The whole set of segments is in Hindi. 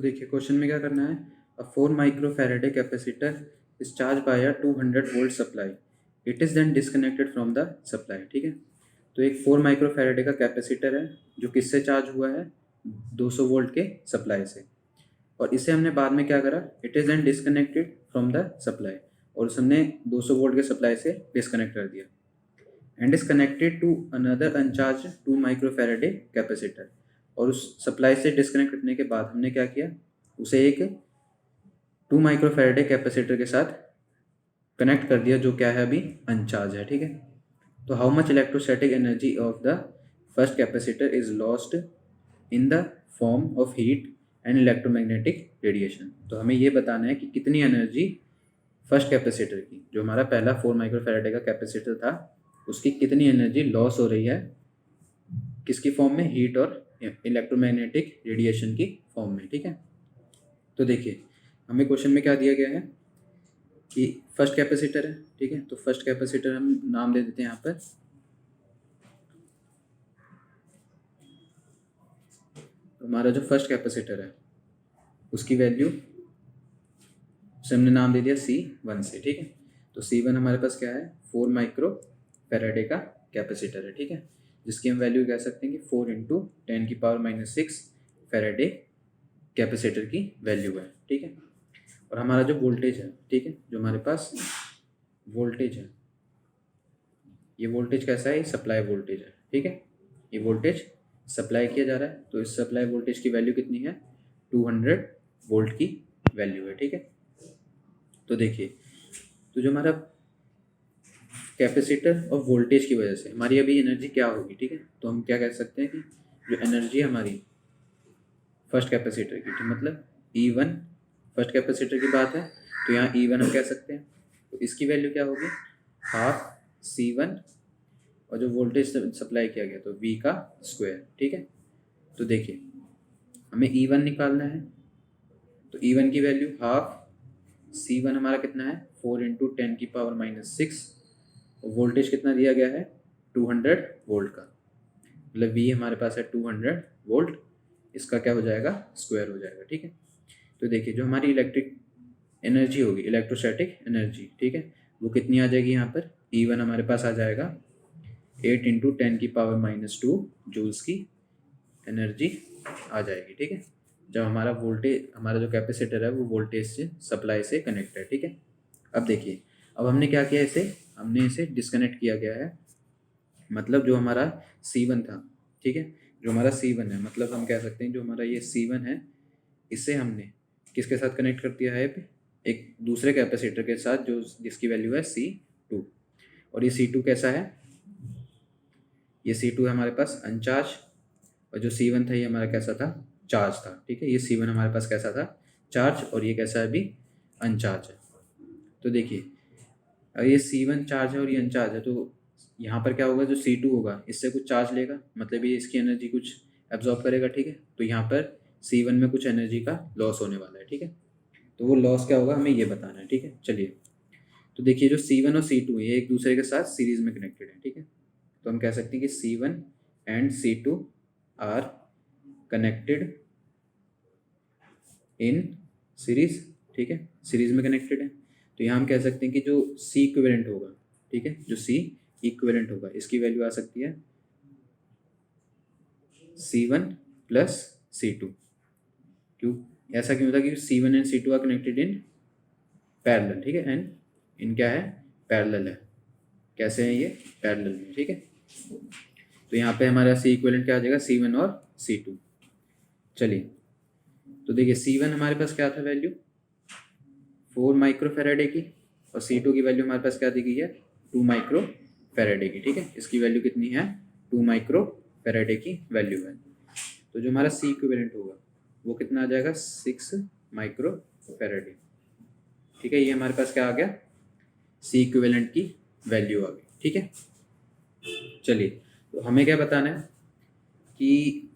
देखिए क्वेश्चन में क्या करना है, a 4 microfarad capacitor is charge by a 200 volt supply, it is then disconnected from the supply. ठीक है, तो एक 4 माइक्रोफैराडे का कैपेसिटर है जो किससे चार्ज हुआ है, 200 वोल्ट के सप्लाई से, और इसे हमने बाद में क्या करा, it is then disconnected from the supply, और उसे हमने 200 वोल्ट के सप्लाई से डिस्कनेक्ट कर दिया, and is connected to another uncharge 2 microfarad capacitor. और उस सप्लाई से डिस्कनेक्ट करने के बाद हमने क्या किया, उसे एक 2 माइक्रोफैराडे कैपेसिटर के साथ कनेक्ट कर दिया जो क्या है अभी अनचार्ज है। ठीक है, तो how much electrostatic energy of the first capacitor is lost in the form of heat and electromagnetic radiation. तो हमें ये बताना है कि कितनी एनर्जी फर्स्ट कैपेसिटर की, जो हमारा पहला 4 माइक्रोफैराडे का कैपेसिटर था, उसकी कितनी एनर्जी लॉस हो रही है, किसकी फॉर्म में, हीट और इलेक्ट्रोमैग्नेटिक रेडिएशन की फॉर्म में। ठीक है, तो देखिए हमें क्वेश्चन में क्या दिया गया है कि फर्स्ट कैपेसिटर है। ठीक है, तो फर्स्ट कैपेसिटर हम नाम दे देते हैं यहाँ पर, तो हमारा जो फर्स्ट कैपेसिटर है उसकी वैल्यू से हमने नाम दे दिया C1 से। ठीक है, तो C1 हमारे पास क्या है, 4 माइक्रो फैराडे का कैपेसिटर है। ठीक है, जिसकी हम वैल्यू कह सकते हैं कि 4 इंटू 10⁻⁻6 फैराडे कैपेसिटर की वैल्यू है। ठीक है, और हमारा जो वोल्टेज है, ठीक है, जो हमारे पास वोल्टेज है, ये वोल्टेज कैसा है, सप्लाई वोल्टेज है। ठीक है, ये वोल्टेज सप्लाई किया जा रहा है, तो इस सप्लाई वोल्टेज की वैल्यू कितनी है, 200 वोल्ट की वैल्यू है। ठीक है, तो देखिए, तो जो हमारा कैपेसिटर और वोल्टेज की वजह से हमारी अभी एनर्जी क्या होगी, ठीक है, तो हम क्या कह सकते हैं कि जो एनर्जी हमारी फर्स्ट कैपेसिटर की, तो मतलब E1 फर्स्ट कैपेसिटर की बात है, तो यहाँ E1 हम कह सकते हैं, तो इसकी वैल्यू क्या होगी, हाफ C1, और जो वोल्टेज सप्लाई किया गया तो V का स्क्वायर। ठीक है, तो देखिए हमें E1 निकालना है, तो E1 की वैल्यू हाफ C1 हमारा कितना है, 4 इंटू 10⁻⁻6, वोल्टेज कितना दिया गया है, 200 वोल्ट का, मतलब V हमारे पास है 200 वोल्ट, इसका क्या हो जाएगा, स्क्वायर हो जाएगा। ठीक है, तो देखिए जो हमारी इलेक्ट्रिक एनर्जी होगी, इलेक्ट्रोस्टैटिक एनर्जी, ठीक है, वो कितनी आ जाएगी, यहाँ पर E1 हमारे पास आ जाएगा 8 इंटू 10⁻⁻2 जूल्स की एनर्जी आ जाएगी। ठीक है, जब हमारा वोल्टेज, हमारा जो कैपेसिटर है वो वोल्टेज से सप्लाई से कनेक्ट है। ठीक है, अब देखिए, अब हमने क्या किया, हमने इसे डिस्कनेक्ट किया गया है, मतलब जो हमारा C1 था, ठीक है, जो हमारा C1 है, मतलब हम कह सकते हैं जो हमारा ये C1 है, इसे हमने किसके साथ कनेक्ट कर दिया है, एक दूसरे कैपेसिटर के साथ जो जिसकी वैल्यू है C2, और ये C2 कैसा है, ये C2 है हमारे पास अनचार्ज, और जो C1 था ये हमारा कैसा था, चार्ज था। ठीक है, ये C1 हमारे पास कैसा था, चार्ज, और ये कैसा है अभी अनचार्ज है। तो देखिए अब ये C1 चार्ज है और ये अनचार्ज है, तो यहाँ पर क्या होगा, जो C2 होगा इससे कुछ चार्ज लेगा, मतलब ये इसकी एनर्जी कुछ एब्जॉर्ब करेगा। ठीक है, तो यहाँ पर C1 में कुछ एनर्जी का लॉस होने वाला है। ठीक है, तो वो लॉस क्या होगा हमें ये बताना है। ठीक है, चलिए, तो देखिए जो C1 और C2 ये एक दूसरे के साथ सीरीज में कनेक्टेड है। ठीक है, तो हम कह सकते हैं कि C1 and C2 are connected in series. ठीक है, सीरीज में कनेक्टेड है, तो यहाँ हम कह सकते हैं कि जो C इक्विवेलेंट होगा, ठीक है, जो C इक्विवेलेंट होगा इसकी वैल्यू आ सकती है C1 प्लस C2। क्यों, ऐसा क्यों होता है, कि C1 and C2 are connected in parallel. ठीक है, एंड इन क्या है, पैरेलल है, कैसे है ये, पैरेलल में। ठीक है, तो यहाँ पे हमारा C इक्विवेलेंट क्या आ जाएगा, C1 और C2। चलिए, तो देखिए C1 हमारे पास क्या था वैल्यू, 4 माइक्रोफैराडे की, और C2 की वैल्यू हमारे पास क्या दी गई है, 2 माइक्रोफैराडे की। ठीक है, इसकी वैल्यू कितनी है, 2 माइक्रोफैराडे की वैल्यू है, तो जो हमारा C इक्विवेलेंट होगा वो कितना आ जाएगा, 6 माइक्रोफैराडे। ठीक है, ये हमारे पास क्या आ गया, C इक्विवेलेंट की वैल्यू आ गई। ठीक है, चलिए, तो हमें क्या बताना है कि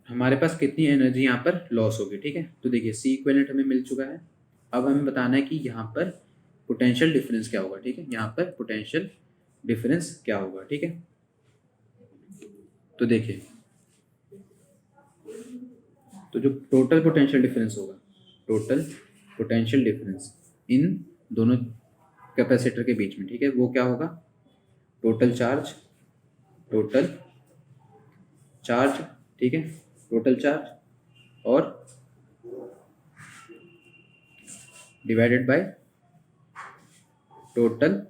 हमारे पास कितनी एनर्जी यहाँ पर लॉस होगी। ठीक है, तो देखिए C इक्विवेलेंट हमें मिल चुका है, अब हमें बताना है कि यहाँ पर पोटेंशियल डिफरेंस क्या होगा। ठीक है, यहाँ पर पोटेंशियल डिफरेंस क्या होगा। ठीक है, तो देखिए तो जो टोटल पोटेंशियल डिफरेंस होगा, टोटल पोटेंशियल डिफरेंस इन दोनों कैपेसिटर के बीच में, ठीक है, वो क्या होगा, टोटल चार्ज, ठीक है, टोटल चार्ज और डिवाइडेड बाय टोटल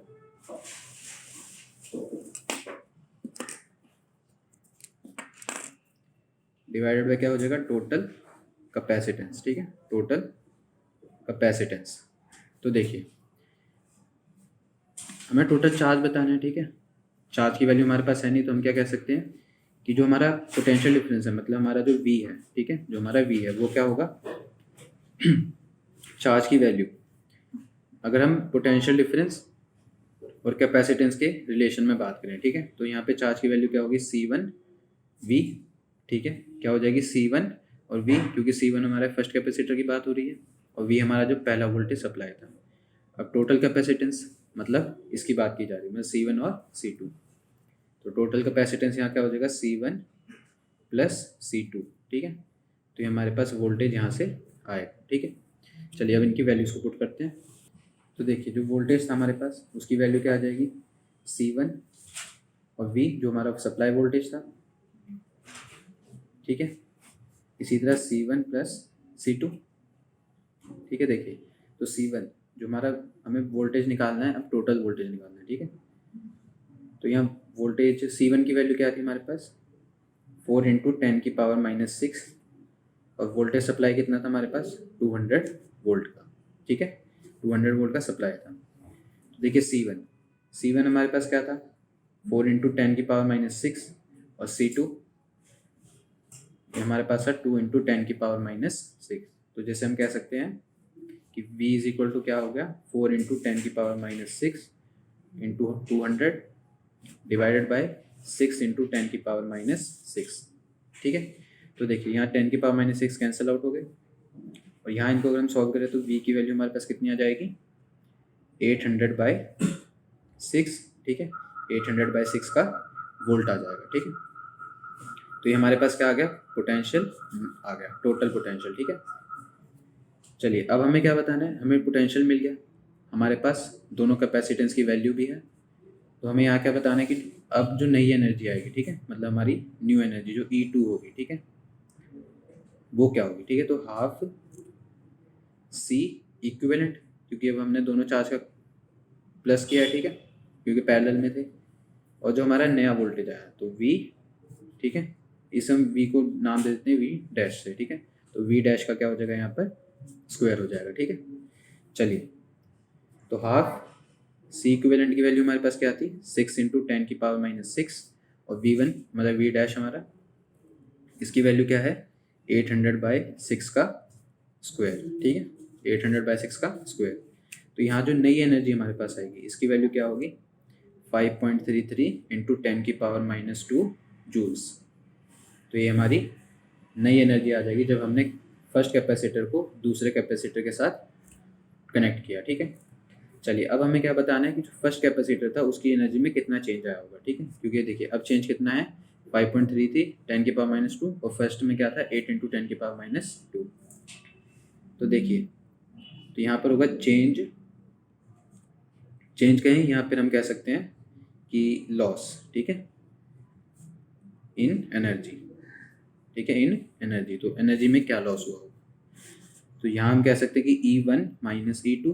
क्या हो जाएगा, टोटल कैपेसिटेंस, ठीक है, टोटल कैपेसिटेंस। तो देखिए हमें टोटल चार्ज बताना है, ठीक है, चार्ज की वैल्यू हमारे पास है नहीं, तो हम क्या कह सकते हैं कि जो हमारा पोटेंशियल डिफरेंस है, मतलब हमारा जो V है, ठीक है, जो हमारा V है वो क्या होगा, चार्ज की वैल्यू, अगर हम पोटेंशियल डिफरेंस और कैपेसिटेंस के रिलेशन में बात करें, ठीक है, तो यहाँ पे चार्ज की वैल्यू क्या होगी, C1V, ठीक है, क्या हो जाएगी C1 और V, क्योंकि C1 हमारे फर्स्ट कैपेसिटर की बात हो रही है और V हमारा जो पहला वोल्टेज सप्लाई था। अब टोटल कैपेसिटेंस मतलब इसकी बात की जा रही है, मतलब C1 और C2, तो टोटल कैपेसिटेंस यहाँ क्या हो जाएगा, C1 प्लस C2, ठीक है, तो ये हमारे पास वोल्टेज यहाँ से आएगा, ठीक है। चलिए अब इनकी वैल्यूज़ को पुट करते हैं। तो देखिए जो वोल्टेज था हमारे पास उसकी वैल्यू क्या आ जाएगी, C1 और V जो हमारा सप्लाई वोल्टेज था, ठीक है, इसी तरह C1 प्लस C2, ठीक है। देखिए तो C1 जो हमारा, हमें वोल्टेज निकालना है, अब टोटल वोल्टेज निकालना है, ठीक है, तो यहाँ वोल्टेज C1 की वैल्यू क्या थी हमारे पास, 4 × 10⁻⁻⁶, और वोल्टेज सप्लाई कितना था हमारे पास, 200 वोल्ट का, ठीक है, 200 वोल्ट का सप्लाई था। तो देखिए C1 हमारे पास क्या था, 4 × 10⁻⁻⁶, और C2 हमारे पास है 2 × 10⁻⁻⁶। तो जैसे हम कह सकते हैं कि V = क्या हो गया, 4 × 10⁻⁻⁶ इंटू 200 डिवाइडेड बाय 6 × 10⁻⁻⁶, ठीक है। तो देखिए यहाँ 10⁻⁻⁶ कैंसिल आउट हो गए, और यहाँ इनको अगर हम सॉल्व करें तो V की वैल्यू हमारे पास कितनी आ जाएगी, 800/6, ठीक है, 800/6 का वोल्ट आ जाएगा, ठीक है। तो ये हमारे पास क्या आ गया, पोटेंशियल आ गया, टोटल पोटेंशियल, ठीक है। चलिए अब हमें क्या बताना है, हमें पोटेंशियल मिल गया, हमारे पास दोनों कैपेसिटेंस की वैल्यू भी है, तो हमें यहाँ क्या बताना है कि अब जो नई एनर्जी आएगी, ठीक है, मतलब हमारी न्यू एनर्जी जो E2 होगी, ठीक है, वो क्या होगी, ठीक है। तो हाफ C इक्विवेलेंट, क्योंकि अब हमने दोनों चार्ज का प्लस किया है, ठीक है, क्योंकि पैरेलल में थे, और जो हमारा नया वोल्टेज आया तो V, ठीक है, इस हम V को नाम दे देते हैं V' से, ठीक है, तो V' का क्या हो जाएगा यहाँ पर, स्क्वायर हो जाएगा, ठीक है। चलिए तो हाफ C इक्विवेलेंट की वैल्यू हमारे पास क्या थी, 6 × 10⁻⁻⁶, और V1 मतलब V' हमारा, इसकी वैल्यू क्या है, 800/6 का स्क्वायर, ठीक है, 800/6 का स्क्वायर। तो यहाँ जो नई एनर्जी हमारे पास आएगी इसकी वैल्यू क्या होगी, 5.33 × 10⁻⁻² जूल्स। तो ये हमारी नई एनर्जी आ जाएगी जब हमने फर्स्ट कैपेसिटर को दूसरे कैपेसिटर के साथ कनेक्ट किया, ठीक है। चलिए अब हमें क्या बताना है कि जो फर्स्ट कैपेसिटर था उसकी एनर्जी में कितना चेंज आया होगा, ठीक है, क्योंकि देखिए अब चेंज कितना है, 5.33 10⁻⁻², और फर्स्ट में क्या था, 8 × 10⁻²। तो देखिए तो यहाँ पर होगा चेंज कहें, यहाँ पर हम कह सकते हैं कि लॉस, ठीक है, इन एनर्जी, ठीक है, इन एनर्जी। तो एनर्जी में क्या लॉस हुआ होगा, तो यहाँ हम कह सकते हैं कि E1 - E2,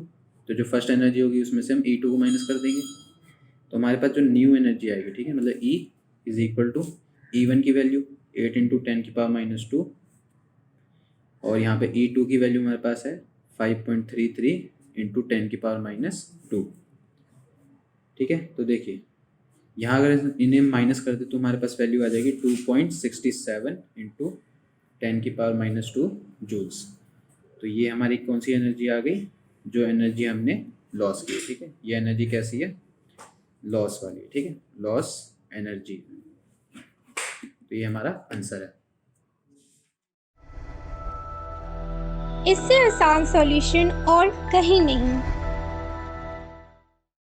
तो जो फर्स्ट एनर्जी होगी उसमें से हम E2 को माइनस कर देंगे, तो हमारे पास जो न्यू एनर्जी आएगी, ठीक है, मतलब E = E1 की वैल्यू 8 × 10⁻², और यहाँ पे E2 की वैल्यू हमारे पास है 5.33 × 10⁻², ठीक है। तो देखिए यहाँ अगर इन्हें माइनस कर दे तो हमारे पास वैल्यू आ जाएगी 2.67 × 10⁻² जूल्स। तो ये हमारी कौन सी एनर्जी आ गई, जो एनर्जी हमने लॉस की है, ठीक है, ये एनर्जी कैसी है, लॉस वाली है, ठीक है, लॉस एनर्जी। तो ये हमारा आंसर है। इससे आसान सॉल्यूशन और कहीं नहीं।